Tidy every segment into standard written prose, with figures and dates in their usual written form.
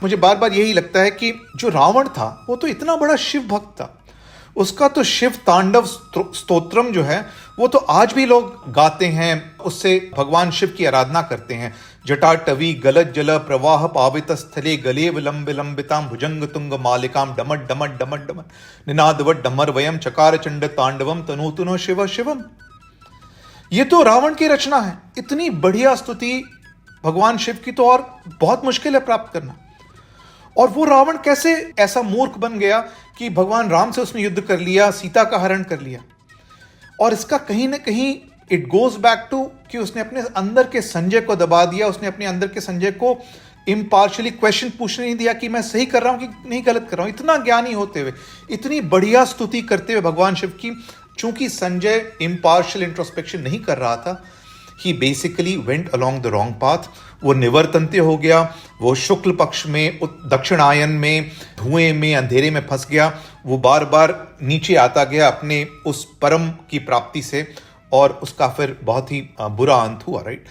मुझे बार बार यही लगता है कि जो रावण था वो तो इतना बड़ा शिव भक्त था, उसका तो शिव तांडव स्तोत्रम जो है वो तो आज भी लोग गाते हैं, उससे भगवान शिव की आराधना करते हैं। जटाटवी गलत जल प्रवाह पावित स्थले गले विलंब विलंबिताम भुजंग तुंग मालिकाम डमट डमट डमट डमट निनादवट डमर वयम चकार चंड तांडवम तनूतुनो शिव शिवम। ये तो रावण की रचना है। इतनी बढ़िया स्तुति भगवान शिव की तो और बहुत मुश्किल है प्राप्त करना। और वो रावण कैसे ऐसा मूर्ख बन गया कि भगवान राम से उसने युद्ध कर लिया, सीता का हरण कर लिया। और इसका कहीं ना कहीं इट गोज बैक टू कि उसने अपने अंदर के संजय को दबा दिया। उसने अपने अंदर के संजय को इम्पार्शियली क्वेश्चन पूछने नहीं दिया कि मैं सही कर रहा हूं कि नहीं गलत कर रहा हूं। इतना ज्ञानी होते हुए, इतनी बढ़िया स्तुति करते हुए भगवान शिव की, चूंकि संजय इम्पार्शियल इंट्रोस्पेक्शन नहीं कर रहा था, he basically went along the wrong path. वो निवर्तन्य हो गया, वो शुक्ल पक्ष में दक्षिणायन में धुएं में अंधेरे में फंस गया। वो बार बार नीचे आता गया अपने उस परम की प्राप्ति से, और उसका फिर बहुत ही बुरा अंत हुआ, राइट।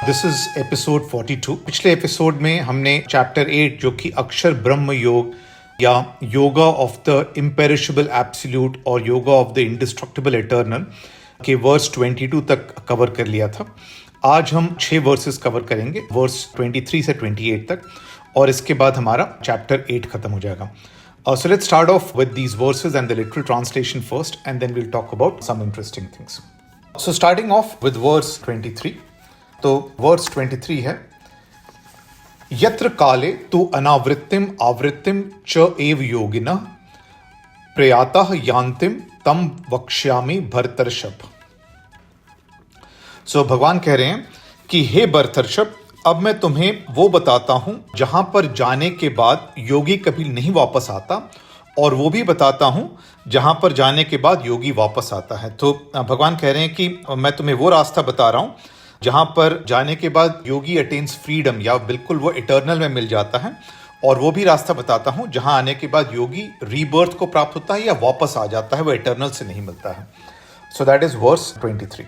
This is episode 42। पिछले एपिसोड में हमने चैप्टर 8 जो कि अक्षर ब्रह्म योग या yoga of the imperishable absolute और yoga of the indestructible eternal के वर्स 22 तक कवर कर लिया था। आज हम 6 वर्सेस कवर करेंगे, वर्स 23 से 28 तक, और इसके बाद हमारा चैप्टर 8 खत्म हो जाएगा। So let's start off with these verses and the literal translation first, and then we'll talk about some interesting things. So starting off with verse 23. तो वर्स 23 है, यत्र काले तु अनावृत्तिम आवृत्तिम च एव योगिनः प्रयातः यान्तिम तम वक्ष्यामि भरतर्षभ। सो भगवान कह रहे हैं कि हे भरतर्षभ, अब मैं तुम्हें वो बताता हूं जहां पर जाने के बाद योगी कभी नहीं वापस आता, और वो भी बताता हूं जहां पर जाने के बाद योगी वापस आता है। तो भगवान कह रहे हैं कि मैं तुम्हें वो रास्ता बता रहा हूं जहां पर जाने के बाद योगी अटेन्स फ्रीडम, या बिल्कुल वो इटर्नल में मिल जाता है, और वो भी रास्ता बताता हूं जहां आने के बाद योगी रीबर्थ को प्राप्त होता है या वापस आ जाता है, वो इटर्नल से नहीं मिलता है। So that is verse 23।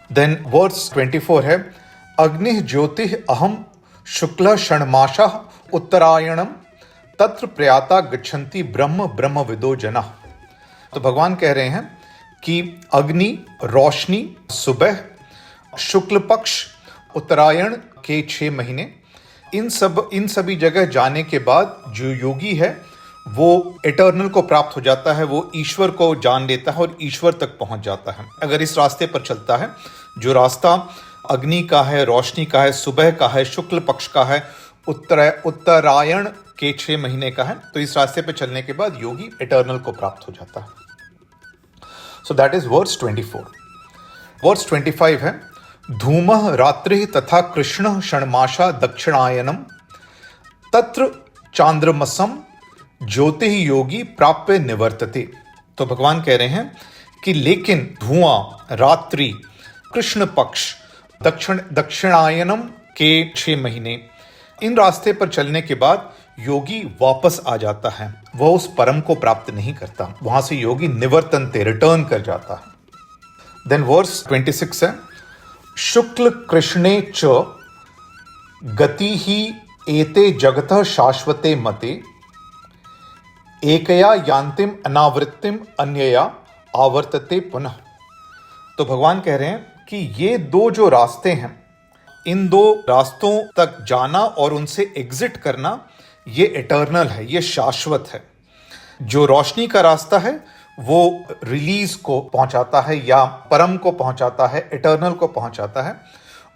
Then verse 24 है, अग्नि ज्योति अहम शुक्ल षण्मासः उत्तरायणम तत्र प्रयाता गच्छन्ति ब्रह्म ब्रह्म विदो जनः। तो भगवान कह रहे हैं कि अग्नि, रोशनी, सुबह, शुक्ल पक्ष, उत्तरायण के 6 महीने, इन सभी जगह जाने के बाद जो योगी है वो इटर्नल को प्राप्त हो जाता है, वो ईश्वर को जान लेता है और ईश्वर तक पहुंच जाता है अगर इस रास्ते पर चलता है। जो रास्ता अग्नि का है, रोशनी का है, सुबह का है, शुक्ल पक्ष का है, उत्तरायण के 6 महीने का है, तो इस रास्ते पर चलने के बाद योगी इटर्नल को प्राप्त हो जाता है। So that is verse 24। Verse 25 है, धूमः रात्रि तथा कृष्ण षण्मासा दक्षिणायनम तत्र चांद्रमसम ज्योति योगी प्राप्य निवर्तते। तो भगवान कह रहे हैं कि लेकिन धुआं, रात्रि, कृष्ण पक्ष, दक्षिणायनम के 6 महीने, इन रास्ते पर चलने के बाद योगी वापस आ जाता है, वह उस परम को प्राप्त नहीं करता, वहां से योगी निवर्तनते, रिटर्न कर जाता है। देन वर्स 26 है, शुक्ल कृष्णे च गति ही एते जगतः शाश्वते मते एकया यान्तिम अनावृत्तिम अन्यया आवर्तते पुनः। तो भगवान कह रहे हैं कि ये 2 जो रास्ते हैं, इन 2 रास्तों तक जाना और उनसे एग्जिट करना, ये इटर्नल है, ये शाश्वत है। जो रोशनी का रास्ता है वो रिलीज को पहुंचाता है या परम को पहुंचाता है, इटर्नल को पहुंचाता है,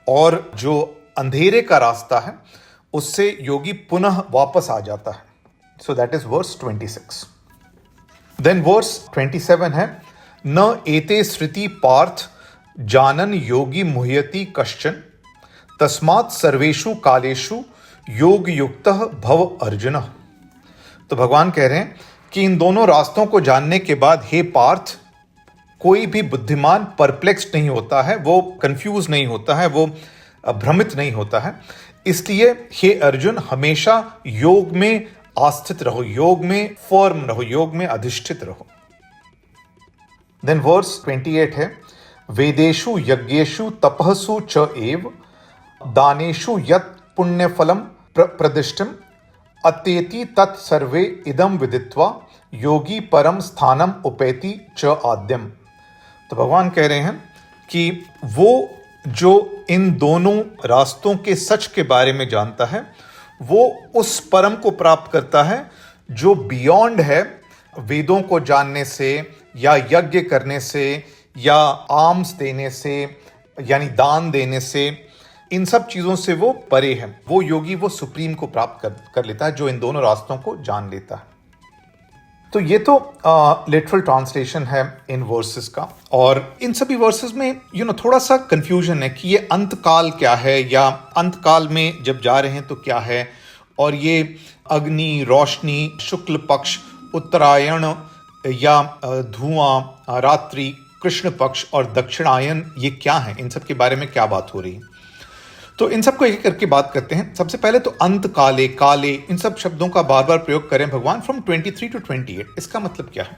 और जो अंधेरे का रास्ता है उससे योगी पुनः वापस आ जाता है। So that is verse 26। Then verse 27 है, न एते श्रुति पार्थ जानन योगी मुह्यति कश्चन तस्मात् सर्वेषु कालेषु योग युक्तः भव अर्जुन। तो भगवान कह रहे हैं कि इन दोनों रास्तों को जानने के बाद हे पार्थ, कोई भी बुद्धिमान परप्लेक्स्ड नहीं होता है, वो कंफ्यूज नहीं होता है, वो भ्रमित नहीं होता है। इसलिए हे अर्जुन, हमेशा योग में आस्थित रहो, योग में फर्म रहो, योग में अधिष्ठित रहो। देन वर्स 28 है, वेदेषु यज्ञेषु तपःसु च एव दानेषु यत् पुण्यफलम प्रदिष्टम अत्येति तत् सर्वे इदम विदित्वा योगी परम स्थानम उपेति च आद्यम। तो भगवान कह रहे हैं कि वो जो इन दोनों रास्तों के सच के बारे में जानता है वो उस परम को प्राप्त करता है जो बियॉन्ड है वेदों को जानने से या यज्ञ करने से या आर्म्स देने से यानी दान देने से, इन सब चीज़ों से वो परे है। वो योगी वो सुप्रीम को प्राप्त कर लेता है जो इन दोनों रास्तों को जान लेता है। तो ये तो लिटरल ट्रांसलेशन है इन वर्सेस का। और इन सभी वर्सेस में थोड़ा सा कंफ्यूजन है कि ये अंतकाल क्या है या अंतकाल में जब जा रहे हैं तो क्या है, और ये अग्नि, रोशनी, शुक्ल पक्ष, उत्तरायण या धुआं, रात्रि, कृष्ण पक्ष और दक्षिणायन, ये क्या है, इन सब के बारे में क्या बात हो रही है। तो इन सब को एक करके बात करते हैं। सबसे पहले तो अंत काले, काले, इन सब शब्दों का बार बार प्रयोग करें भगवान फ्रॉम 23 to 28। इसका मतलब क्या है?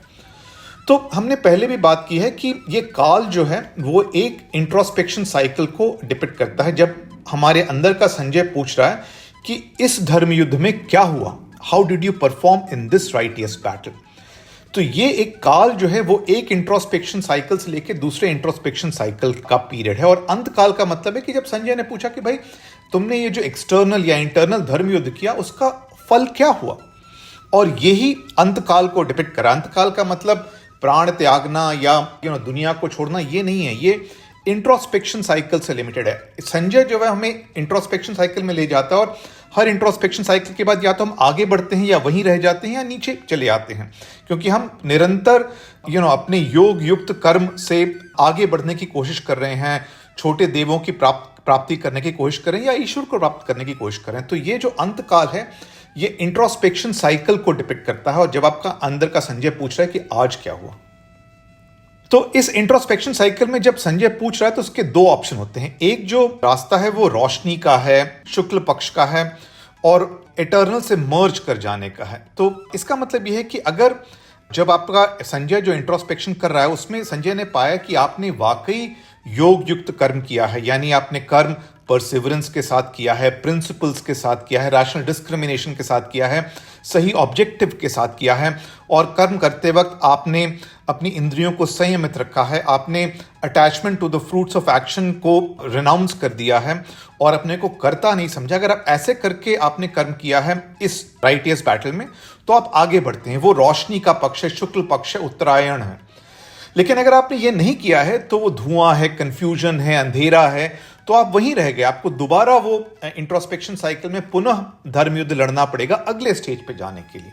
तो हमने पहले भी बात की है कि ये काल जो है वो एक इंट्रोस्पेक्शन साइकिल को डिपिक्ट करता है। जब हमारे अंदर का संजय पूछ रहा है कि इस धर्म युद्ध में क्या हुआ, how did you perform in this righteous battle, तो ये एक काल जो है वो एक इंट्रोस्पेक्शन साइकिल से लेके दूसरे इंट्रोस्पेक्शन साइकिल का पीरियड है। और अंत काल का मतलब है कि जब संजय ने पूछा कि भाई तुमने ये जो एक्सटर्नल या इंटरनल धर्म युद्ध किया उसका फल क्या हुआ, और यही अंत काल को डिपिक्ट करा। अंत काल का मतलब प्राण त्यागना या दुनिया को छोड़ना ये नहीं है, ये इंट्रोस्पेक्शन साइकिल से लिमिटेड है। संजय जो है हमें इंट्रोस्पेक्शन साइकिल में ले जाता है और हर इंट्रोस्पेक्शन साइकिल के बाद या तो हम आगे बढ़ते हैं या वहीं रह जाते हैं या नीचे चले आते हैं, क्योंकि हम निरंतर अपने योग युक्त कर्म से आगे बढ़ने की कोशिश कर रहे हैं, छोटे देवों की प्राप्ति करने की कोशिश कर रहे हैं या ईश्वर को प्राप्त करने की कोशिश कर रहे हैं। तो ये जो अंत काल है ये इंट्रोस्पेक्शन साइकिल को डिपिक्ट करता है। और जब आपका अंदर का संजय पूछ रहा है कि आज क्या हुआ, तो इस इंट्रोस्पेक्शन साइकिल में जब संजय पूछ रहा है तो उसके दो ऑप्शन होते हैं। एक जो रास्ता है वो रोशनी का है, शुक्ल पक्ष का है और इटर्नल से मर्ज कर जाने का है। तो इसका मतलब यह है कि अगर जब आपका संजय जो इंट्रोस्पेक्शन कर रहा है उसमें संजय ने पाया कि आपने वाकई योग युक्त कर्म किया है, यानी आपने कर्म परसिवरेंस के साथ किया है, प्रिंसिपल्स के साथ किया है, रैशनल डिस्क्रिमिनेशन के साथ किया है, सही ऑब्जेक्टिव के साथ किया है, और कर्म करते वक्त आपने अपनी इंद्रियों को संयमित रखा है, आपने attachment to the fruits of action को रिनाउंस कर दिया है और अपने को कर्ता नहीं समझा। अगर आप ऐसे करके आपने कर्म किया है इस राइटियस बैटल में तो आप आगे बढ़ते हैं। वो रोशनी का पक्ष है, शुक्ल पक्ष है, उत्तरायण है। लेकिन अगर आपने ये नहीं किया है तो वो धुआं है, कंफ्यूजन है, अंधेरा है, तो आप वहीं रह गए। आपको दोबारा वो इंट्रोस्पेक्शन साइकिल में पुनः धर्म युद्ध लड़ना पड़ेगा अगले स्टेज पे जाने के लिए।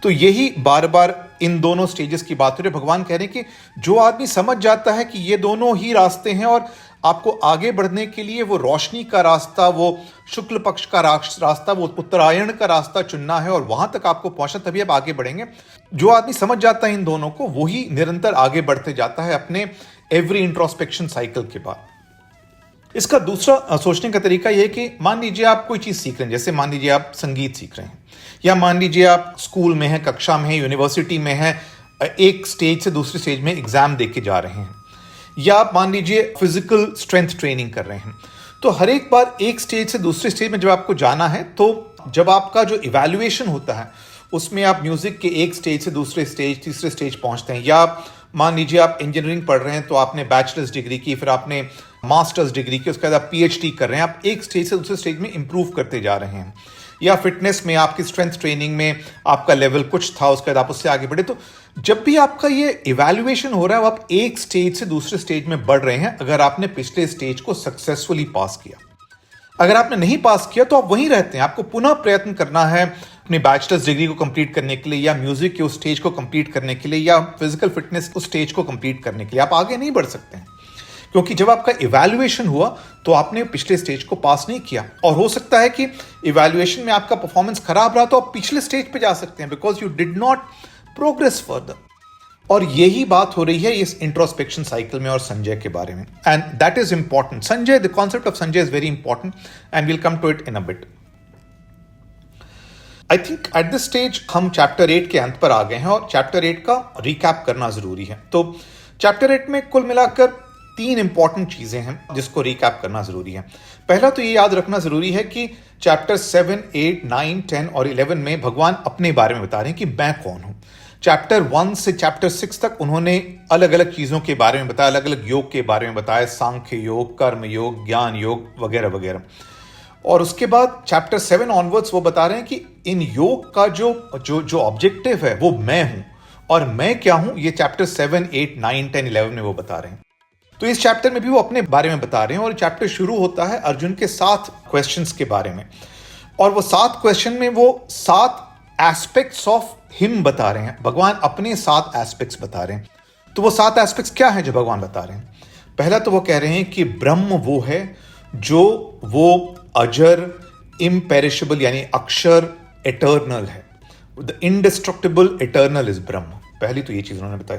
तो यही बार बार इन दोनों स्टेजेस की बात हो रही है। भगवान कह रहे हैं कि जो आदमी समझ जाता है कि ये दोनों ही रास्ते हैं और आपको आगे बढ़ने के लिए वो रोशनी का रास्ता, वो शुक्ल पक्ष का रास्ता, वो उत्तरायण का रास्ता चुनना है और वहां तक आपको पहुंचना, तभी आप आगे बढ़ेंगे। जो आदमी समझ जाता है इन दोनों को वही निरंतर आगे बढ़ते जाता है अपने एवरी इंट्रोस्पेक्शन साइकिल के बाद। इसका दूसरा सोचने का तरीका यह है कि मान लीजिए आप कोई चीज सीख रहे हैं, जैसे मान लीजिए आप संगीत सीख रहे हैं, या मान लीजिए आप स्कूल में हैं, कक्षा में हैं, यूनिवर्सिटी में हैं, एक स्टेज से दूसरे स्टेज में एग्जाम दे के जा रहे हैं, या आप मान लीजिए फिजिकल स्ट्रेंथ ट्रेनिंग कर रहे हैं। तो हर एक बार एक स्टेज से दूसरे स्टेज में जब आपको जाना है तो जब आपका जो इवैल्यूएशन होता है उसमें आप म्यूजिक के एक स्टेज से दूसरे स्टेज, तीसरे स्टेज पहुंचते हैं। या मान लीजिए आप इंजीनियरिंग पढ़ रहे हैं तो आपने बैचलर्स डिग्री की, फिर आपने मास्टर्स डिग्री की, उसके बाद आप पीएचडी कर रहे हैं, आप एक स्टेज से दूसरे स्टेज में इंप्रूव करते जा रहे हैं। या फिटनेस में आपकी स्ट्रेंथ ट्रेनिंग में आपका लेवल कुछ था, उसके बाद आप उससे आगे बढ़े। तो जब भी आपका ये इवैल्यूएशन हो रहा है आप एक स्टेज से दूसरे स्टेज में बढ़ रहे हैं अगर आपने पिछले स्टेज को सक्सेसफुली पास किया। अगर आपने नहीं पास किया तो आप वहीं रहते हैं, आपको पुनः प्रयत्न करना है अपनी बैचलर्स डिग्री को कंप्लीट करने के लिए, या म्यूजिक के उस स्टेज को कंप्लीट करने के लिए, या फिजिकल फिटनेस उस स्टेज को कंप्लीट करने के लिए। आप आगे नहीं बढ़ सकते हैं क्योंकि जब आपका इवैल्यूएशन हुआ तो आपने पिछले स्टेज को पास नहीं किया। और हो सकता है कि इवैल्यूएशन में आपका परफॉर्मेंस खराब रहा तो आप पिछले स्टेज पे जा सकते हैं because you did not progress further. और यही बात हो रही है इस इंट्रोस्पेक्शन साइकिल में और संजय के बारे में, and that is important. Sanjay, the concept of Sanjay is very important and will come to it in a bit. I think at this stage हम चैप्टर 8 के अंत पर आ गए हैं और चैप्टर 8 का रिकैप करना जरूरी है। तो चैप्टर 8 में कुल मिलाकर 3 इंपॉर्टेंट चीजें हैं जिसको रिकैप करना जरूरी है। पहला तो ये याद रखना जरूरी है कि चैप्टर 7, 8, 9, 10 और 11 में भगवान अपने बारे में बता रहे हैं कि मैं कौन हूं। चैप्टर 1 से चैप्टर 6 तक उन्होंने अलग अलग चीजों के बारे में बताया, अलग अलग योग के बारे में बताया, सांख्य योग, कर्म योग, ज्ञान योग वगैरह वगैरह। और उसके बाद चैप्टर 7 ऑनवर्ड्स वो बता रहे हैं कि इन योग का जो ऑब्जेक्टिव है वो मैं हूं, और मैं क्या हूं ये चैप्टर 7, 8, 9, 10, 11 में वो बता रहे हैं। तो इस चैप्टर में भी वो अपने बारे में बता रहे हैं और चैप्टर शुरू होता है अर्जुन के 7 क्वेश्चंस के बारे में, और वो 7 क्वेश्चन में वो 7 एस्पेक्ट्स ऑफ हिम बता रहे हैं। भगवान अपने 7 एस्पेक्ट्स बता रहे हैं। तो वो 7 एस्पेक्ट्स क्या हैं जो भगवान बता रहे हैं? पहला तो वो कह रहे हैं कि ब्रह्म वो है जो वो अजर, इम्पेरिशेबल यानी अक्षर, एटर्नल है। द इंडिस्ट्रक्टिबल एटर्नल इज ब्रह्म। पहली तो ये चीज उन्होंने बताई।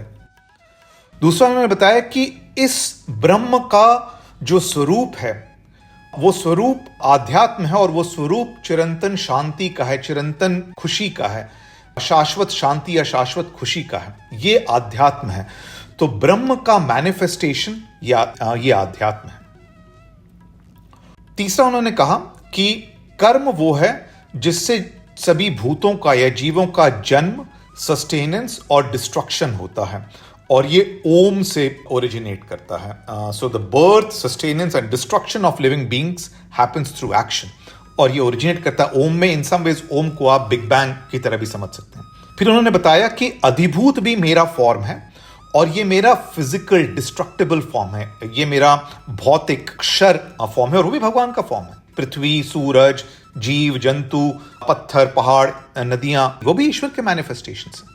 दूसरा उन्होंने बताया कि इस ब्रह्म का जो स्वरूप है वो स्वरूप आध्यात्म है, और वो स्वरूप चिरंतन शांति का है, चिरंतन खुशी का है, शाश्वत शांति या शाश्वत खुशी का है। ये आध्यात्म है। तो ब्रह्म का मैनिफेस्टेशन ये आध्यात्म है। तीसरा उन्होंने कहा कि कर्म वो है जिससे सभी भूतों का या जीवों का जन्म, सस्टेनेंस और डिस्ट्रक्शन होता है, और ये ओम से ओरिजिनेट करता है। So the birth, sustenance and destruction of living beings happens through action, और ये ओरिजिनेट करता है ओम में। इन सम वेज ओम को आप बिग बैंग की तरह भी समझ सकते हैं। फिर उन्होंने बताया कि अधिभूत भी मेरा फॉर्म है, और ये मेरा फिजिकल डिस्ट्रक्टिबल फॉर्म है, ये मेरा भौतिक अक्षर फॉर्म है, और वो भी भगवान का फॉर्म है। पृथ्वी, सूरज, जीव जंतु, पत्थर, पहाड़, नदियां, वो भी ईश्वर के मैनिफेस्टेशन हैं।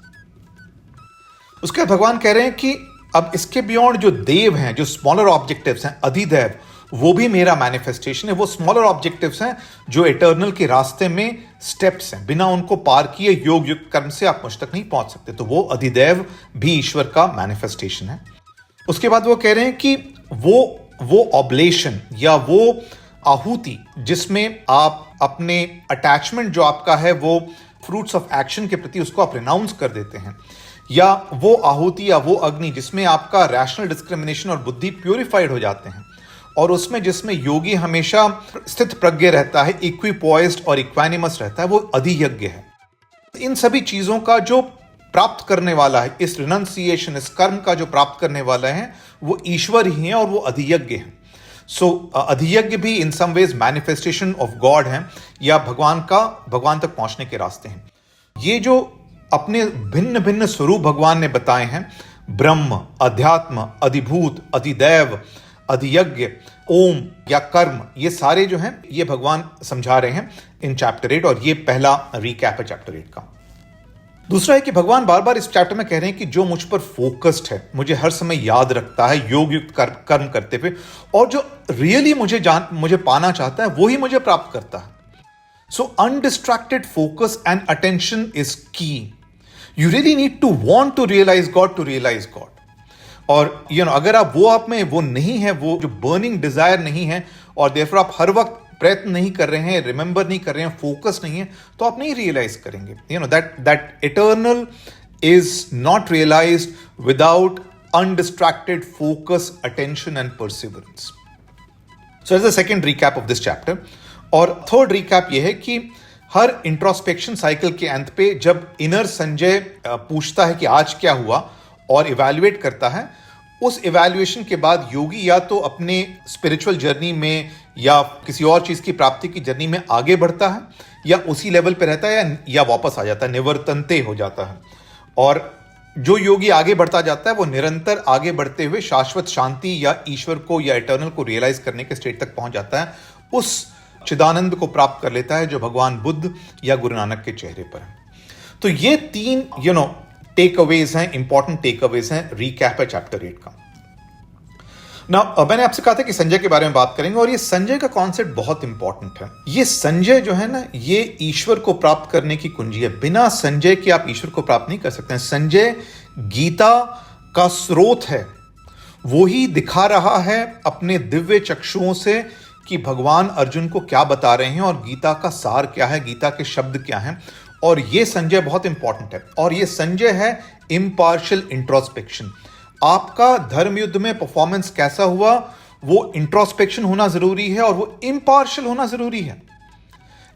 उसके बाद भगवान कह रहे हैं कि अब इसके बियॉन्ड जो देव हैं, जो स्मॉलर ऑब्जेक्टिव्स हैं, अधिदेव, वो भी मेरा मैनिफेस्टेशन है। वो स्मॉलर ऑब्जेक्टिव्स हैं जो एटर्नल के रास्ते में स्टेप्स हैं, बिना उनको पार किए योग युक्त कर्म से आप मुझ तक नहीं पहुंच सकते। तो वो अधिदेव भी ईश्वर का मैनिफेस्टेशन है। उसके बाद वो कह रहे हैं कि वो ऑब्लेशन या वो आहुति जिसमें आप अपने अटैचमेंट जो आपका है वो फ्रूट्स ऑफ एक्शन के प्रति उसको आप रिनाउंस कर देते हैं, या वो आहुति या वो अग्नि जिसमें आपका रैशनल डिस्क्रिमिनेशन और बुद्धि प्यूरिफाइड हो जाते हैं, और उसमें जिसमें योगी हमेशा स्थित प्रज्ञ रहता है, इक्विपॉइज्ड और इक्वानिमस रहता है, वो अधियज्ञ है। इन सभी चीजों का जो प्राप्त करने वाला है, इस रिनंसिएशन, इस कर्म का जो प्राप्त करने वाला है वो ईश्वर ही है, और वो अधियज्ञ है। सो अधियज्ञ भी in some ways manifestation of God है, या भगवान तक पहुंचने के रास्ते हैं। ये जो अपने भिन्न भिन्न स्वरूप भगवान ने बताए हैं, ब्रह्म, अध्यात्म, अधिभूत, अधिदैव, अधियज्ञ, ओम या कर्म, ये सारे जो हैं ये भगवान समझा रहे हैं इन चैप्टर 8, और ये पहला रिकैप है चैप्टर 8 का। दूसरा है कि भगवान बार बार इस चैप्टर में कह रहे हैं कि जो मुझ पर फोकस्ड है, मुझे हर समय याद रखता है योग युक्त कर्म करते हुए, और जो रियली मुझे पाना चाहता है वो ही मुझे प्राप्त करता है। So undistracted focus and attention is key. You really need to want to realise God. और अगर आप में वो नहीं है, वो जो बर्निंग डिजायर नहीं है, और देयरफॉर आप हर वक्त प्रयत्न नहीं कर रहे हैं, रिमेंबर नहीं कर रहे हैं, फोकस नहीं है, तो आप नहीं रियलाइज करेंगे। That eternal is not realised without undistracted focus, attention and perseverance. So is the second recap of this chapter. और थर्ड रिकैप ये है कि हर इंट्रोस्पेक्शन साइकिल के अंत पे जब इनर संजय पूछता है कि आज क्या हुआ और इवैल्यूएट करता है, उस इवैल्यूएशन के बाद योगी या तो अपने स्पिरिचुअल जर्नी में या किसी और चीज की प्राप्ति की जर्नी में आगे बढ़ता है, या उसी लेवल पे रहता है, या वापस आ जाता है, निवर्तनते हो जाता है। और जो योगी आगे बढ़ता जाता है वो निरंतर आगे बढ़ते हुए शाश्वत शांति या ईश्वर को या इटर्नल को रियलाइज करने के स्टेट तक पहुंच जाता है, उस चिदानंद को प्राप्त कर लेता है जो भगवान बुद्ध या गुरु नानक के चेहरे पर है। तो ये 3 टेक अवेज हैं, इंपॉर्टेंट टेक अवेज हैं, रिकैप है चैप्टर 8 का। मैंने आपसे कहा था कि संजय के बारे में बात करेंगे, और ये संजय का कॉन्सेप्ट बहुत इंपॉर्टेंट है। ये संजय जो है ना, ये ईश्वर को प्राप्त करने की कुंजी है। बिना संजय के आप ईश्वर को प्राप्त नहीं कर सकते हैं। संजय गीता का स्रोत है, वो ही दिखा रहा है अपने दिव्य चक्षुओं से कि भगवान अर्जुन को क्या बता रहे हैं, और गीता का सार क्या है, गीता के शब्द क्या हैं, और ये संजय बहुत इंपॉर्टेंट है, और ये संजय है इम्पार्शियल इंट्रोस्पेक्शन। आपका धर्म युद्ध में परफॉर्मेंस कैसा हुआ, वो इंट्रोस्पेक्शन होना जरूरी है और वो इम्पार्शियल होना जरूरी है।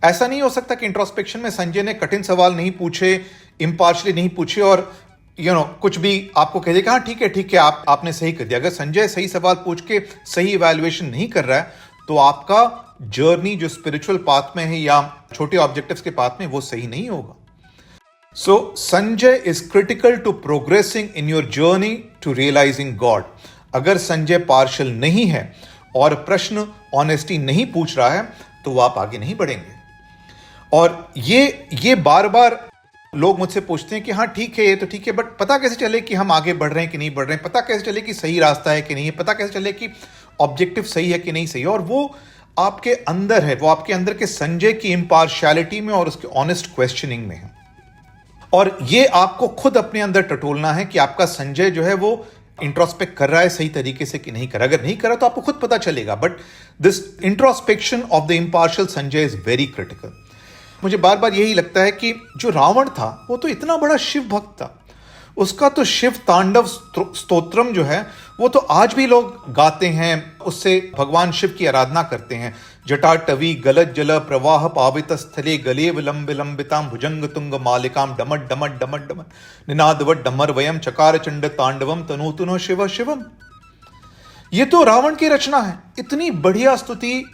ऐसा नहीं हो सकता कि इंट्रोस्पेक्शन में संजय ने कठिन सवाल नहीं पूछे, इम्पार्शियली नहीं पूछे और कुछ भी आपको कह देगा हाँ ठीक है आपने सही कर दिया। अगर संजय सही सवाल पूछ के सही इवैल्यूएशन नहीं कर रहा है तो आपका जर्नी जो स्पिरिचुअल पाथ में है या छोटे ऑब्जेक्टिव्स के पाथ में, वो सही नहीं होगा। So Sanjay is critical to progressing in your journey to realising God. अगर संजय पार्शियल नहीं है और प्रश्न ऑनेस्टी नहीं पूछ रहा है तो आप आगे नहीं बढ़ेंगे। और ये बार बार लोग मुझसे पूछते हैं कि हाँ ठीक है, ये तो ठीक है, बट पता कैसे चले कि हम आगे बढ़ रहे हैं कि नहीं बढ़ रहे हैं, पता कैसे चले कि सही रास्ता है कि नहीं है, पता कैसे चले कि ऑब्जेक्टिव सही है कि नहीं सही है। और वो आपके अंदर है, वो आपके अंदर के संजय की इम्पार्शियलिटी में और उसके ऑनेस्ट क्वेश्चनिंग में है। और ये आपको खुद अपने अंदर टटोलना है कि आपका संजय जो है वो इंट्रोस्पेक्ट कर रहा है सही तरीके से कि नहीं कर रहा। अगर नहीं कर रहा तो आपको खुद पता चलेगा, but this introspection of the impartial Sanjay is very critical. मुझे बार बार यही लगता है कि जो रावण था वो तो इतना बड़ा शिव भक्त था, उसका तो शिव तांडव स्तोत्रम जो है वो तो आज भी लोग गाते हैं, उससे भगवान शिव की आराधना करते हैं। जटाटवी गलत जल प्रवाह पावित स्थले गले विलंब विलंबिताम भुजंग तुंग मालिकाम डमट डमट डमट डमट निनादवट डमर वयम चकार चंड तांडवम तनूतुनो शिव शिवम। ये तो रावण की रचना है। इतनी बढ़िया स्तुति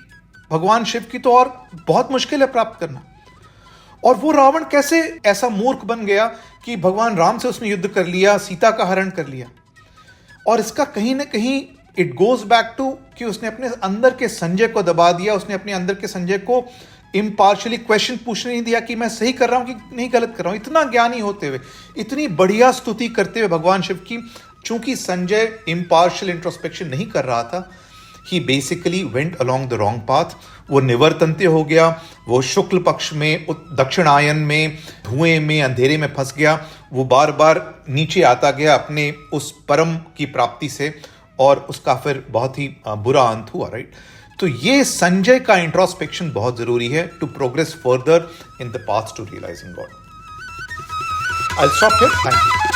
भगवान शिव की तो और बहुत मुश्किल है प्राप्त करना। और वो रावण कैसे ऐसा मूर्ख बन गया कि भगवान राम से उसने युद्ध कर लिया, सीता का हरण कर लिया। और इसका कहीं ना कहीं इट गोज बैक टू कि उसने अपने अंदर के संजय को दबा दिया, उसने अपने अंदर के संजय को इम्पार्शियली क्वेश्चन पूछने नहीं दिया कि मैं सही कर रहा हूं कि नहीं गलत कर रहा हूं। इतना ज्ञानी होते हुए, इतनी बढ़िया स्तुति करते हुए भगवान शिव की, चूंकि संजय इम्पार्शियल इंट्रोस्पेक्शन नहीं कर रहा था, he basically went along the wrong path. वो निवर्तन्य हो गया, वो शुक्ल पक्ष में दक्षिणायन में धुएं में अंधेरे में फंस गया। वो बार बार नीचे आता गया अपने उस परम की प्राप्ति से, और उसका फिर बहुत ही बुरा अंत हुआ, राइट। तो ये संजय का इंट्रोस्पेक्शन बहुत जरूरी है to progress further in the path to realising God. I will stop here. Thank you.